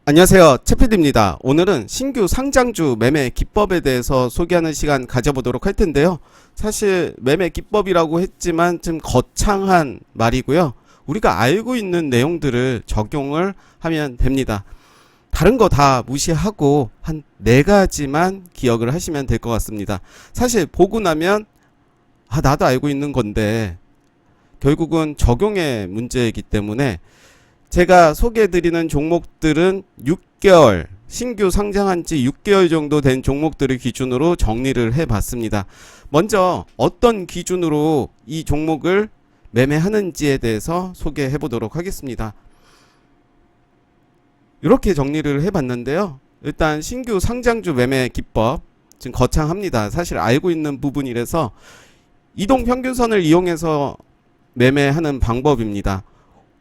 안녕하세요, 채피디입니다. 오늘은 신규 상장주 매매 기법에 대해서 소개하는 시간 가져보도록 할 텐데요. 사실 매매 기법이라고 했지만 좀 거창한 말이고요. 우리가 알고 있는 내용들을 적용을 하면 됩니다. 다른 거 다 무시하고 한 4가지만 기억을 하시면 될 것 같습니다. 사실 보고 나면 나도 알고 있는 건데 결국은 적용의 문제이기 때문에 제가 소개해드리는 종목들은 6개월, 신규 상장한 지 6개월 정도 된 종목들을 기준으로 정리를 해봤습니다. 먼저 어떤 기준으로 이 종목을 매매하는지에 대해서 소개해보도록 하겠습니다. 이렇게 정리를 해봤는데요. 일단 신규 상장주 매매 기법, 지금 거창합니다. 사실 알고 있는 부분이라서 이동평균선을 이용해서 매매하는 방법입니다.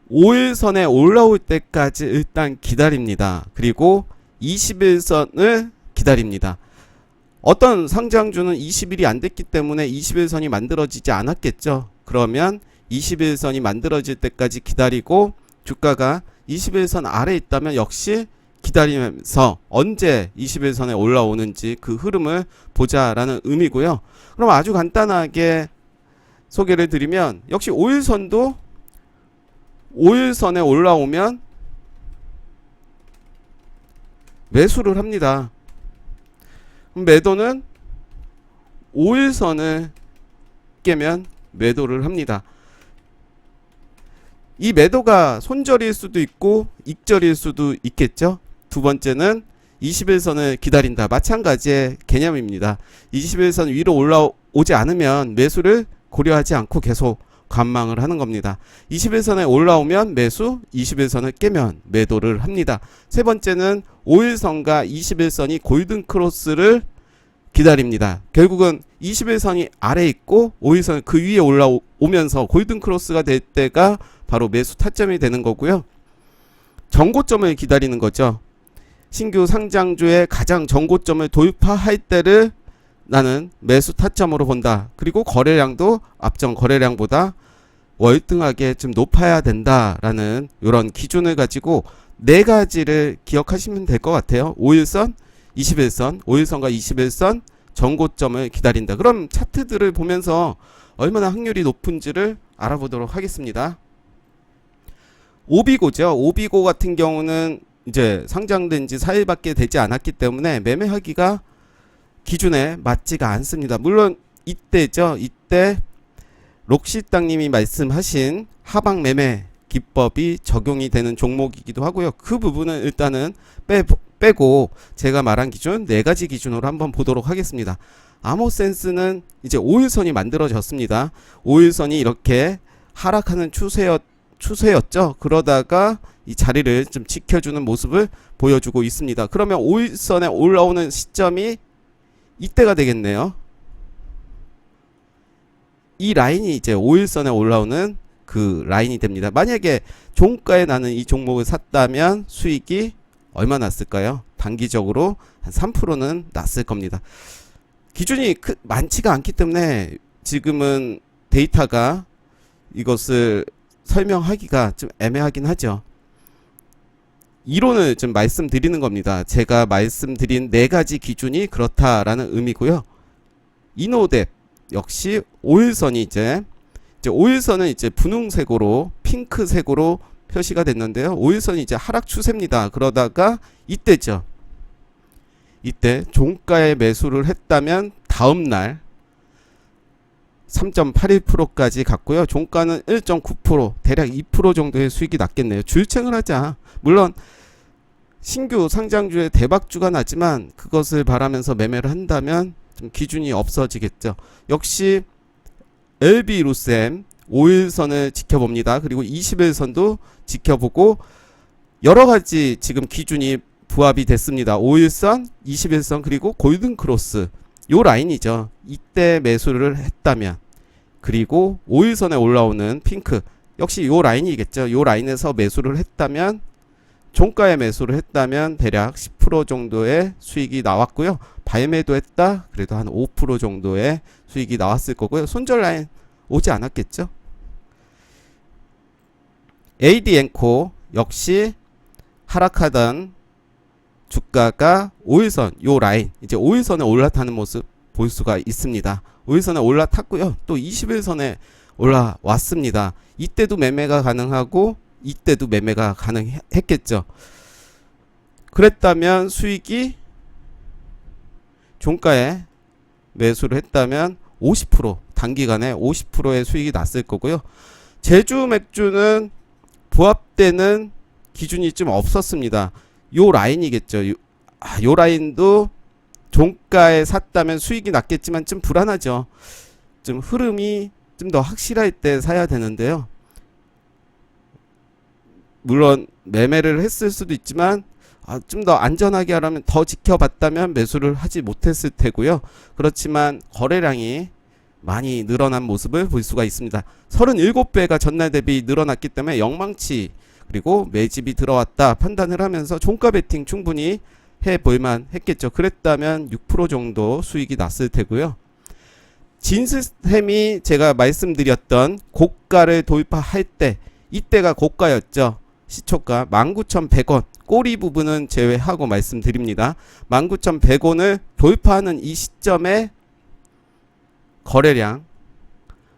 5일선에 올라올 때까지 일단 기다립니다. 그리고 21선을 기다립니다. 어떤 상장주는 20일이 안 됐기 때문에 21선이 만들어지지 않았겠죠. 그러면 21선이 만들어질 때까지 기다리고 주가가 21선 아래에 있다면 역시 기다리면서 언제 21선에 올라오는지 그 흐름을 보자라는 의미고요. 그럼 아주 간단하게 소개를 드리면 역시 5일선도 5일선에 올라오면 매수를 합니다. 매도는 5일선을 깨면 매도를 합니다. 이 매도가 손절일 수도 있고 익절일 수도 있겠죠. 두 번째는 21선을 기다린다. 마찬가지의 개념입니다. 21선 위로 올라오지 않으면 매수를 고려하지 않고 계속 관망을 하는 겁니다. 21선에 올라오면 매수, 21선을 깨면 매도를 합니다. 세 번째는 5일선과 21선이 골든 크로스를 기다립니다. 결국은 21선이 아래에 있고 5일선 그 위에 올라오면서 골든 크로스가 될 때가 바로 매수 타점이 되는 거고요. 정고점을 기다리는 거죠. 신규 상장주의 가장 정고점을 돌파할 때를 나는 매수 타점으로 본다. 그리고 거래량도 앞전 거래량보다 월등하게 좀 높아야 된다라는 이런 기준을 가지고 4가지를 기억하시면 될 것 같아요. 5일선, 21선, 5일선과 21선 정고점을 기다린다. 그럼 차트들을 보면서 얼마나 확률이 높은지를 알아보도록 하겠습니다. 오비고죠. 오비고 같은 경우는 이제 상장된 지 4일밖에 되지 않았기 때문에 매매하기가 기준에 맞지가 않습니다. 물론 이때죠. 이때 록시땅님이 말씀하신 하방 매매 기법이 적용이 되는 종목이기도 하고요. 그 부분은 일단은 빼고 제가 말한 기준 4가지 기준으로 한번 보도록 하겠습니다. 아모센스는 이제 5일선이 만들어졌습니다. 5일선이 이렇게 하락하는 추세였죠. 그러다가 이 자리를 좀 지켜주는 모습을 보여주고 있습니다. 그러면 5일선에 올라오는 시점이 이때가 되겠네요. 이 라인이 이제 5일선에 올라오는 그 라인이 됩니다. 만약에 종가에 나는 이 종목을 샀다면 수익이 얼마 났을까요? 단기적으로 한 3%는 났을 겁니다. 기준이 많지가 않기 때문에 지금은 데이터가 이것을 설명하기가 좀 애매하긴 하죠. 이론을 좀 말씀드리는 겁니다. 제가 말씀드린 4가지 기준이 그렇다라는 의미고요. 이노뎁 역시 5일선이 이제 5일선은 이제 분홍색으로 핑크색으로 표시가 됐는데요. 5일선이 이제 하락 추세입니다. 그러다가 이때죠. 이때 종가에 매수를 했다면 다음날 3.81%까지 갔고요. 종가는 1.9% 대략 2% 정도의 수익이 났겠네요. 줄챙을 하자. 물론 신규 상장주의 대박주가 나지만 그것을 바라면서 매매를 한다면 좀 기준이 없어지겠죠. 역시 LB루셈 5일선을 지켜봅니다. 그리고 21선도 지켜보고 여러가지 지금 기준이 부합이 됐습니다. 5일선, 21선 그리고 골든크로스 요 라인이죠. 이때 매수를 했다면 그리고 5일선에 올라오는 핑크 역시 요 라인이겠죠. 요 라인에서 매수를 했다면 종가에 매수를 했다면 대략 10% 정도의 수익이 나왔고요. 발매도 했다. 그래도 한 5% 정도의 수익이 나왔을 거고요. 손절 라인 오지 않았겠죠. AD엔코 역시 하락하던 주가가 5일선 요 라인 이제 5일선에 올라타는 모습 볼 수가 있습니다. 5일선에 올라탔고요. 또 21선에 올라왔습니다. 이때도 매매가 가능하고 이때도 매매가 가능했겠죠. 그랬다면 수익이 종가에 매수를 했다면 50% 단기간에 50%의 수익이 났을 거고요. 제주 맥주는 부합되는 기준이 좀 없었습니다. 요 라인이겠죠. 요 라인도 종가에 샀다면 수익이 났겠지만 좀 불안하죠. 좀 흐름이 좀 더 확실할 때 사야 되는데요. 물론 매매를 했을 수도 있지만 좀 더 안전하게 하려면 더 지켜봤다면 매수를 하지 못했을 테고요. 그렇지만 거래량이 많이 늘어난 모습을 볼 수가 있습니다. 37배가 전날 대비 늘어났기 때문에 영망치 그리고 매집이 들어왔다 판단을 하면서 종가 베팅 충분히 해볼만 했겠죠. 그랬다면 6% 정도 수익이 났을 테고요. 진시스템이 제가 말씀드렸던 고가를 돌파할 때 이때가 고가였죠. 시초가 19,100원 꼬리 부분은 제외하고 말씀드립니다. 19,100원을 돌파하는 이 시점에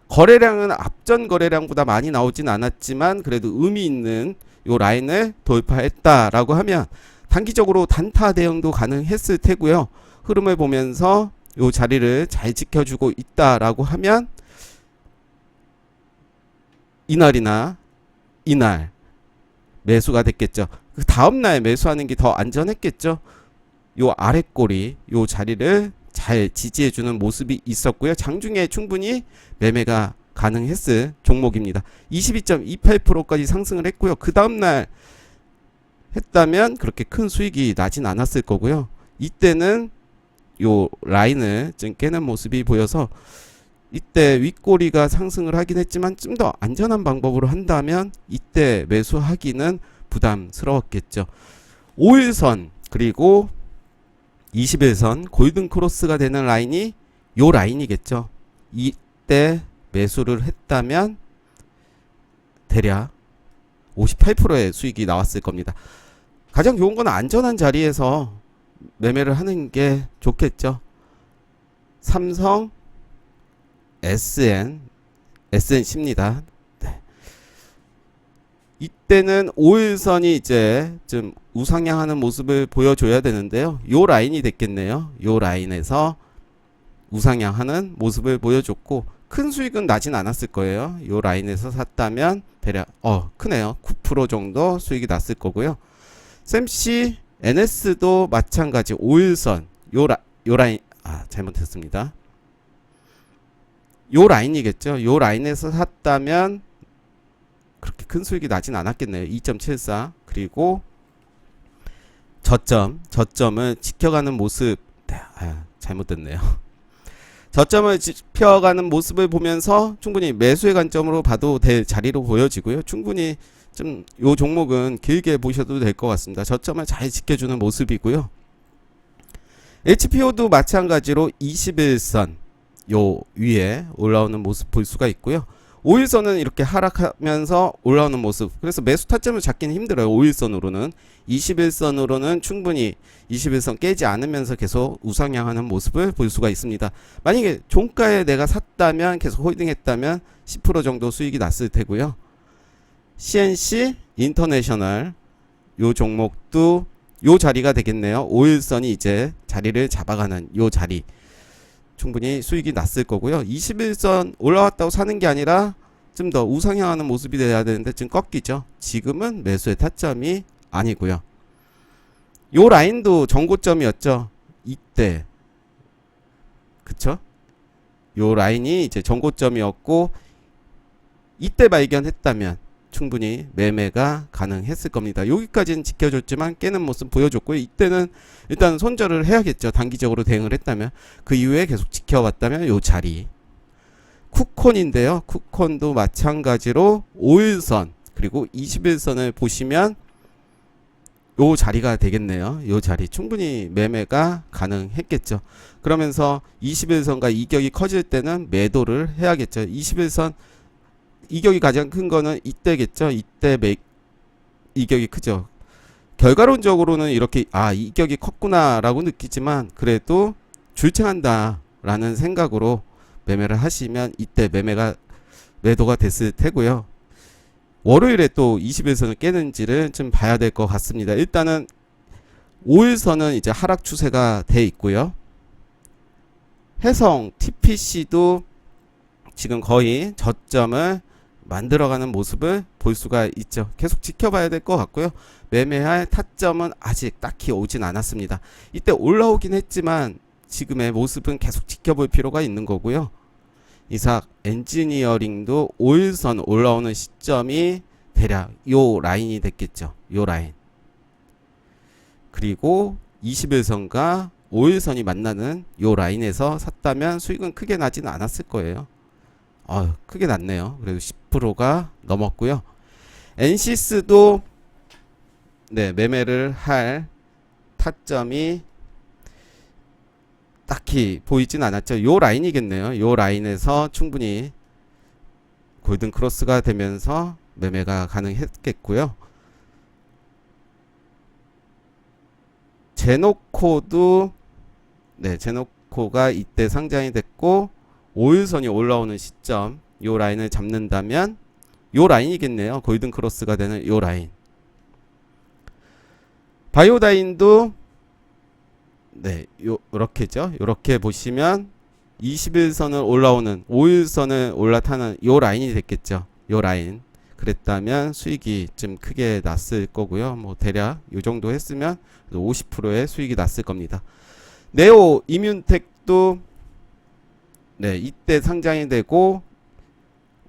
거래량은 앞전 거래량보다 많이 나오진 않았지만 그래도 의미 있는 요 라인을 돌파했다라고 하면 단기적으로 단타 대응도 가능했을 테고요. 흐름을 보면서 요 자리를 잘 지켜주고 있다라고 하면 이날 매수가 됐겠죠. 그 다음날 매수하는 게 더 안전했겠죠. 요 아랫꼬리 요 자리를 잘 지지해주는 모습이 있었고요. 장중에 충분히 매매가 가능했을 종목입니다. 22.28%까지 상승을 했고요. 그 다음날 했다면 그렇게 큰 수익이 나진 않았을 거고요. 이때는 요 라인을 좀 깨는 모습이 보여서 이때 윗꼬리가 상승을 하긴 했지만 좀 더 안전한 방법으로 한다면 이때 매수하기는 부담스러웠겠죠. 5일선 그리고 21선 골든 크로스가 되는 라인이 요 라인이겠죠. 이때 매수를 했다면 대략 58%의 수익이 나왔을 겁니다. 가장 좋은 건 안전한 자리에서 매매를 하는 게 좋겠죠. 삼성 SNC입니다. 네. 이때는 5일선이 이제 좀 우상향하는 모습을 보여줘야 되는데요. 요 라인이 됐겠네요. 요 라인에서 우상향하는 모습을 보여줬고 큰 수익은 나진 않았을 거예요. 요 라인에서 샀다면 대략 크네요. 9% 정도 수익이 났을 거고요. 샘씨 NS도 마찬가지 5일선 요 라인 잘못했습니다. 요 라인이겠죠. 요 라인에서 샀다면 그렇게 큰 수익이 나진 않았겠네요. 2.74 그리고 저점을 지켜가는 모습 잘못됐네요. 저점을 지켜가는 모습을 보면서 충분히 매수의 관점으로 봐도 될 자리로 보여지고요. 충분히 좀 요 종목은 길게 보셔도 될 것 같습니다. 저점을 잘 지켜주는 모습이고요. HPO도 마찬가지로 21선 요 위에 올라오는 모습 볼 수가 있고요. 5일선은 이렇게 하락하면서 올라오는 모습. 그래서 매수 타점을 잡기는 힘들어요. 5일선으로는. 21선으로는 충분히 21선 깨지 않으면서 계속 우상향하는 모습을 볼 수가 있습니다. 만약에 종가에 내가 샀다면 계속 홀딩했다면 10% 정도 수익이 났을 테고요. CNC 인터내셔널 요 종목도 요 자리가 되겠네요. 5일선이 이제 자리를 잡아가는 요 자리. 충분히 수익이 났을 거고요. 21선 올라왔다고 사는 게 아니라 좀 더 우상향하는 모습이 돼야 되는데 지금 꺾이죠. 지금은 매수의 타점이 아니고요. 요 라인도 정고점이었죠. 이때 그쵸? 요 라인이 이제 정고점이었고 이때 발견했다면 충분히 매매가 가능했을 겁니다. 여기까지는 지켜줬지만 깨는 모습 보여줬고요. 이때는 일단 손절을 해야겠죠. 단기적으로 대응을 했다면. 그 이후에 계속 지켜봤다면 요 자리. 쿠콘인데요. 쿠콘도 마찬가지로 5일선 그리고 21선을 보시면 요 자리가 되겠네요. 요 자리 충분히 매매가 가능했겠죠. 그러면서 21선과 이격이 커질 때는 매도를 해야겠죠. 21선 이격이 가장 큰 거는 이때겠죠. 이때 이격이 크죠. 결과론적으로는 이렇게 이격이 컸구나 라고 느끼지만 그래도 줄창한다 라는 생각으로 매매를 하시면 이때 매도가 됐을 테고요. 월요일에 또 20일선을 깨는지를 좀 봐야 될 것 같습니다. 일단은 5일선은 이제 하락 추세가 돼 있고요. 해성 TPC도 지금 거의 저점을 만들어가는 모습을 볼 수가 있죠. 계속 지켜봐야 될 것 같고요. 매매할 타점은 아직 딱히 오진 않았습니다. 이때 올라오긴 했지만 지금의 모습은 계속 지켜볼 필요가 있는 거고요. 이삭 엔지니어링도 5일선 올라오는 시점이 대략 요 라인이 됐겠죠. 요 라인. 그리고 21선과 5일선이 만나는 요 라인에서 샀다면 수익은 크게 나지는 않았을 거예요. 크게 났네요. 그래도 10%가 넘었고요. 엔시스도 매매를 할 타점이 딱히 보이진 않았죠. 요 라인이겠네요. 요 라인에서 충분히 골든 크로스가 되면서 매매가 가능했겠고요. 제노코도 제노코가 이때 상장이 됐고 5일선이 올라오는 시점 요 라인을 잡는다면 요 라인이겠네요. 골든 크로스가 되는 요 라인. 바이오다인도 요렇게죠. 요렇게 보시면 21선을 올라오는 5일선을 올라타는 요 라인이 됐겠죠. 요 라인. 그랬다면 수익이 좀 크게 났을 거고요. 뭐 대략 요 정도 했으면 50%의 수익이 났을 겁니다. 네오 이뮨텍도 이때 상장이 되고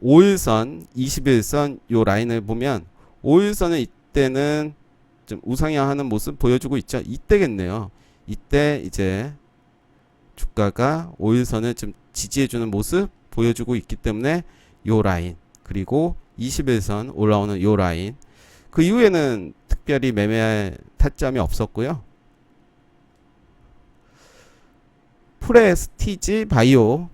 5일선, 21선 요 라인을 보면 5일선은 이때는 좀 우상향하는 모습 보여주고 있죠. 이때겠네요. 이때 이제 주가가 5일선을 좀 지지해주는 모습 보여주고 있기 때문에 요 라인 그리고 21선 올라오는 요 라인 그 이후에는 특별히 매매할 타점이 없었고요. 프레스티지 바이오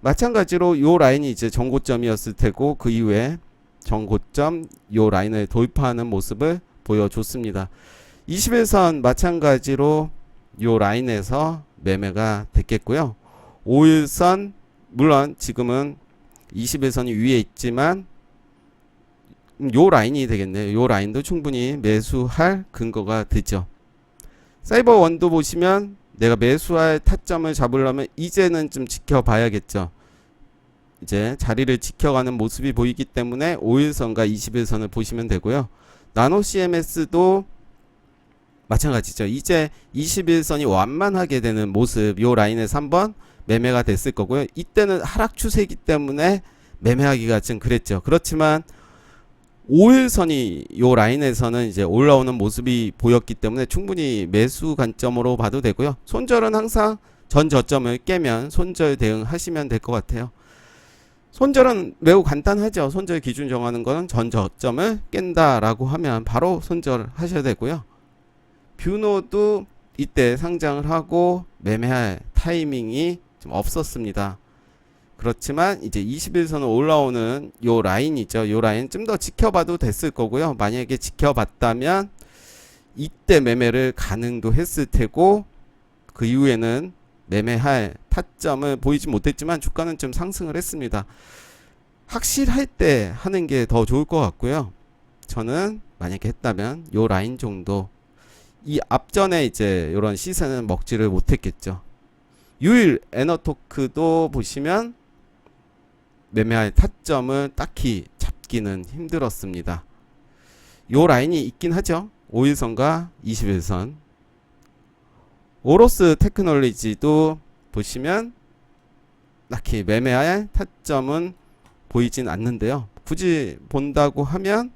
마찬가지로 요 라인이 이제 전고점이었을 테고 그 이후에 전고점 요 라인을 돌파하는 모습을 보여줬습니다. 21선 마찬가지로 요 라인에서 매매가 됐겠고요. 5일선 물론 지금은 21선이 위에 있지만 요 라인이 되겠네요. 요 라인도 충분히 매수할 근거가 되죠. 사이버원도 보시면 내가 매수할 타점을 잡으려면 이제는 좀 지켜봐야겠죠. 이제 자리를 지켜가는 모습이 보이기 때문에 5일선과 21선을 보시면 되고요. 나노 CMS도 마찬가지죠. 이제 21선이 완만하게 되는 모습 요 라인에서 한번 매매가 됐을 거고요. 이때는 하락 추세이기 때문에 매매하기가 좀 그랬죠. 그렇지만 5일선이 요 라인에서는 이제 올라오는 모습이 보였기 때문에 충분히 매수 관점으로 봐도 되고요. 손절은 항상 전 저점을 깨면 손절 대응하시면 될 것 같아요. 손절은 매우 간단하죠. 손절 기준 정하는 거는 전 저점을 깬다라고 하면 바로 손절하셔야 되고요. 뷰노도 이때 상장을 하고 매매할 타이밍이 좀 없었습니다. 그렇지만 이제 21선을 올라오는 요 라인이죠. 요 라인 좀 더 지켜봐도 됐을 거고요. 만약에 지켜봤다면 이때 매매를 가능도 했을 테고 그 이후에는 매매할 타점을 보이지 못했지만 주가는 좀 상승을 했습니다. 확실할 때 하는 게 더 좋을 것 같고요. 저는 만약에 했다면 요 라인 정도 이 앞전에 이제 이런 시세는 먹지를 못했겠죠. 유일 에너토크도 보시면 매매할 타점을 딱히 잡기는 힘들었습니다. 요 라인이 있긴 하죠. 5일선과 21선. 오로스 테크놀로지도 보시면 딱히 매매할 타점은 보이진 않는데요. 굳이 본다고 하면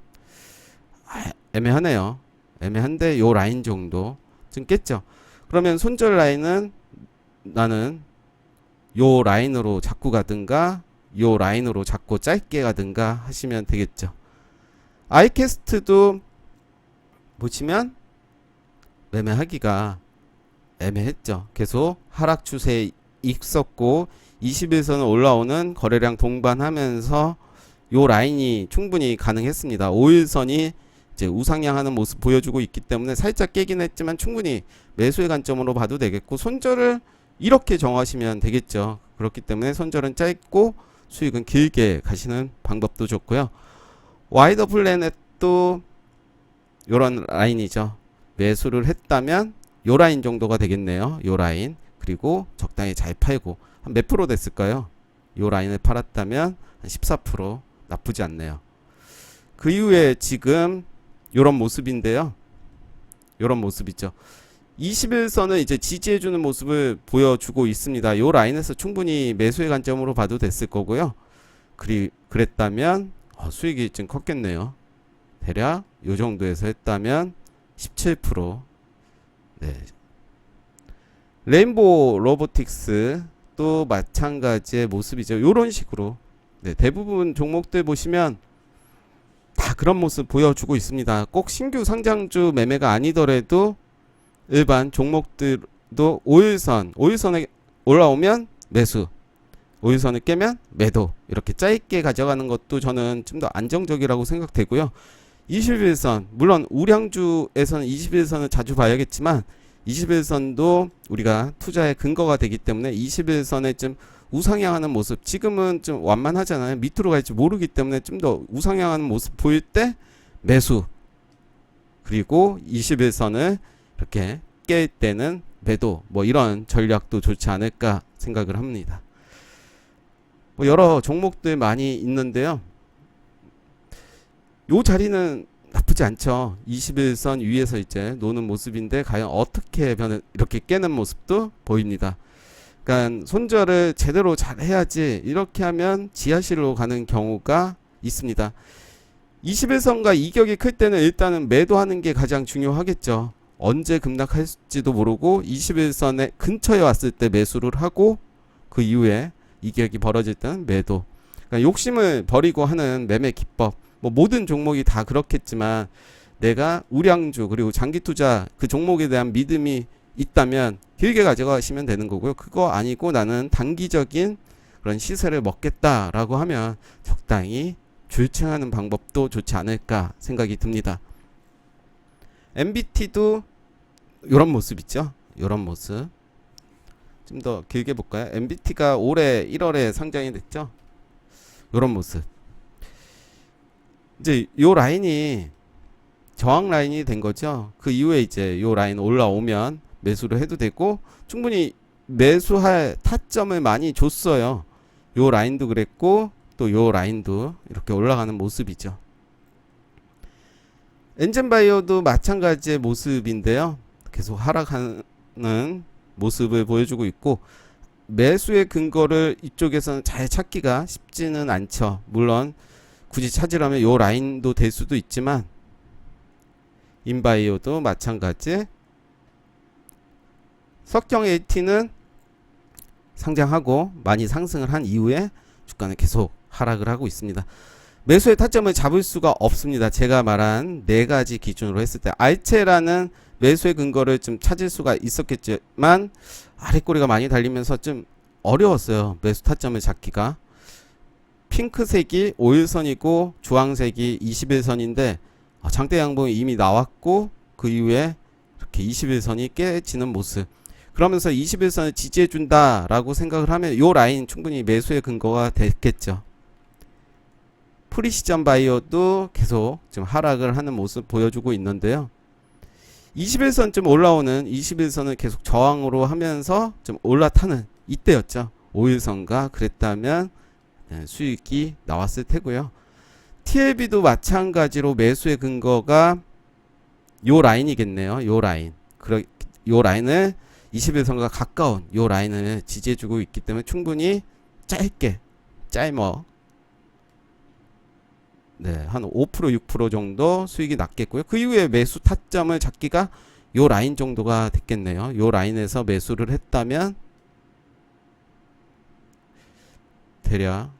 애매하네요. 애매한데 요 라인 정도 좀 깼죠. 그러면 손절 라인은 나는 요 라인으로 잡고 가든가 요 라인으로 잡고 짧게 가든가 하시면 되겠죠. 아이캐스트도 보시면 매매하기가 애매했죠. 계속 하락 추세에 있었고 21선을 올라오는 거래량 동반하면서 요 라인이 충분히 가능했습니다. 5일선이 이제 우상향하는 모습 보여주고 있기 때문에 살짝 깨긴 했지만 충분히 매수의 관점으로 봐도 되겠고, 손절을 이렇게 정하시면 되겠죠. 그렇기 때문에 손절은 짧고 수익은 길게 가시는 방법도 좋고요. 와이더 플래넷도 요런 라인이죠. 매수를 했다면 요 라인 정도가 되겠네요. 요 라인. 그리고 적당히 잘 팔고 한 몇 프로 됐을까요? 요 라인을 팔았다면 한 14%. 나쁘지 않네요. 그 이후에 지금 요런 모습인데요. 요런 모습이죠. 21선을 이제 지지해주는 모습을 보여주고 있습니다. 요 라인에서 충분히 매수의 관점으로 봐도 됐을 거고요. 그랬다면 수익이 좀 컸겠네요. 대략 요 정도에서 했다면 17%. 네. 레인보우 로보틱스 또 마찬가지의 모습이죠. 요런 식으로 네, 대부분 종목들 보시면 다 그런 모습 보여주고 있습니다. 꼭 신규 상장주 매매가 아니더라도 일반 종목들도 5일선에 올라오면 매수, 5일선을 깨면 매도, 이렇게 짧게 가져가는 것도 저는 좀 더 안정적이라고 생각되고요. 21선, 물론 우량주에서는 21선을 자주 봐야겠지만 21선도 우리가 투자의 근거가 되기 때문에 21선에 좀 우상향하는 모습, 지금은 좀 완만하잖아요. 밑으로 갈지 모르기 때문에 좀 더 우상향하는 모습 보일 때 매수, 그리고 21선을 이렇게 깰 때는 매도, 뭐 이런 전략도 좋지 않을까 생각을 합니다. 뭐 여러 종목들 많이 있는데요. 요 자리는 나쁘지 않죠. 21선 위에서 이제 노는 모습인데 과연 어떻게 이렇게 깨는 모습도 보입니다. 그러니까 손절을 제대로 잘 해야지, 이렇게 하면 지하실로 가는 경우가 있습니다. 21선과 이격이 클 때는 일단은 매도하는 게 가장 중요하겠죠. 언제 급락할지도 모르고 21선에 근처에 왔을 때 매수를 하고 그 이후에 이격이 벌어질 때는 매도. 그러니까 욕심을 버리고 하는 매매 기법, 뭐 모든 종목이 다 그렇겠지만 내가 우량주 그리고 장기 투자 그 종목에 대한 믿음이 있다면 길게 가져가시면 되는 거고요. 그거 아니고 나는 단기적인 그런 시세를 먹겠다라고 하면 적당히 줄층하는 방법도 좋지 않을까 생각이 듭니다. MBT도 이런 모습 있죠. 이런 모습 좀 더 길게 볼까요? MBT가 올해 1월에 상장이 됐죠. 이런 모습. 이제 요 라인이 저항 라인이 된 거죠. 그 이후에 이제 요 라인 올라오면 매수를 해도 되고 충분히 매수할 타점을 많이 줬어요. 요 라인도 그랬고 또 요 라인도 이렇게 올라가는 모습이죠. 엔젠바이오도 마찬가지의 모습인데요. 계속 하락하는 모습을 보여주고 있고, 매수의 근거를 이쪽에서는 잘 찾기가 쉽지는 않죠. 물론 굳이 찾으려면 요 라인도 될 수도 있지만, 인바이오도 마찬가지. 석경 AT는 상장하고 많이 상승을 한 이후에 주가는 계속 하락을 하고 있습니다. 매수의 타점을 잡을 수가 없습니다. 제가 말한 네 가지 기준으로 했을 때 알체라는 매수의 근거를 좀 찾을 수가 있었겠지만 아랫꼬리가 많이 달리면서 좀 어려웠어요. 매수 타점을 잡기가. 핑크색이 5일선이고 주황색이 21선인데 장대 양봉이 이미 나왔고 그 이후에 이렇게 21선이 깨지는 모습. 그러면서 21선을 지지해준다 라고 생각을 하면 요 라인 충분히 매수의 근거가 됐겠죠. 프리시전 바이오도 계속 좀 하락을 하는 모습 보여주고 있는데요. 21선쯤 올라오는 21선을 계속 저항으로 하면서 좀 올라타는 이때였죠. 5일선과 그랬다면 수익이 나왔을 테고요. TLB도 마찬가지로 매수의 근거가 요 라인이겠네요. 요 라인. 요 라인을 21선과 가까운 요 라인을 지지해주고 있기 때문에 충분히 짧게 한 5% 6% 정도 수익이 났겠고요. 그 이후에 매수 타점을 잡기가 요 라인 정도가 됐겠네요. 요 라인에서 매수를 했다면 대략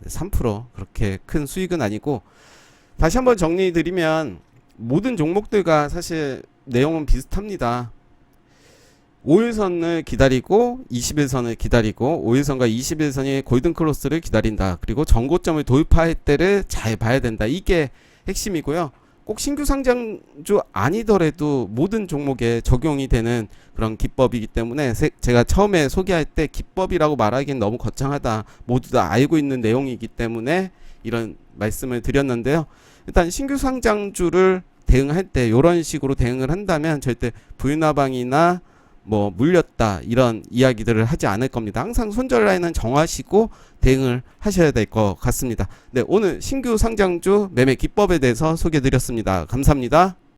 3% 그렇게 큰 수익은 아니고, 다시 한번 정리해 드리면 모든 종목들과 사실 내용은 비슷합니다. 5일선을 기다리고 21선을 기다리고 5일선과 21선이 골든크로스를 기다린다. 그리고 전고점을 돌파할 때를 잘 봐야 된다. 이게 핵심이고요. 꼭 신규 상장주 아니더라도 모든 종목에 적용이 되는 그런 기법이기 때문에 제가 처음에 소개할 때 기법이라고 말하기엔 너무 거창하다. 모두 다 알고 있는 내용이기 때문에 이런 말씀을 드렸는데요. 일단 신규 상장주를 대응할 때 이런 식으로 대응을 한다면 절대 부유나방이나 뭐 물렸다 이런 이야기들을 하지 않을 겁니다. 항상 손절 라인은 정하시고 대응을 하셔야 될 것 같습니다. 네, 오늘 신규 상장주 매매 기법에 대해서 소개해 드렸습니다. 감사합니다.